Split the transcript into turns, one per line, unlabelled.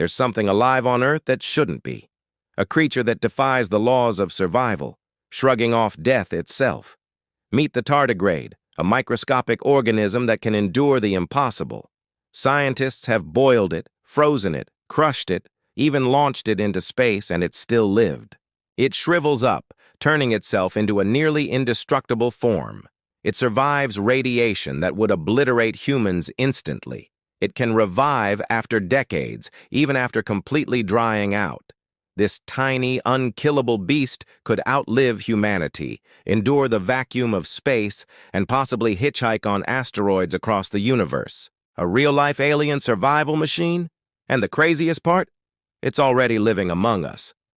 There's something alive on Earth that shouldn't be. A creature that defies the laws of survival, shrugging off death itself. Meet the tardigrade, a microscopic organism that can endure the impossible. Scientists have boiled it, frozen it, crushed it, even launched it into space, and it still lived. It shrivels up, turning itself into a nearly indestructible form. It survives radiation that would obliterate humans instantly. It can revive after decades, even after completely drying out. This tiny, unkillable beast could outlive humanity, endure the vacuum of space, and possibly hitchhike on asteroids across the universe. A real-life alien survival machine? And the craziest part? It's already living among us.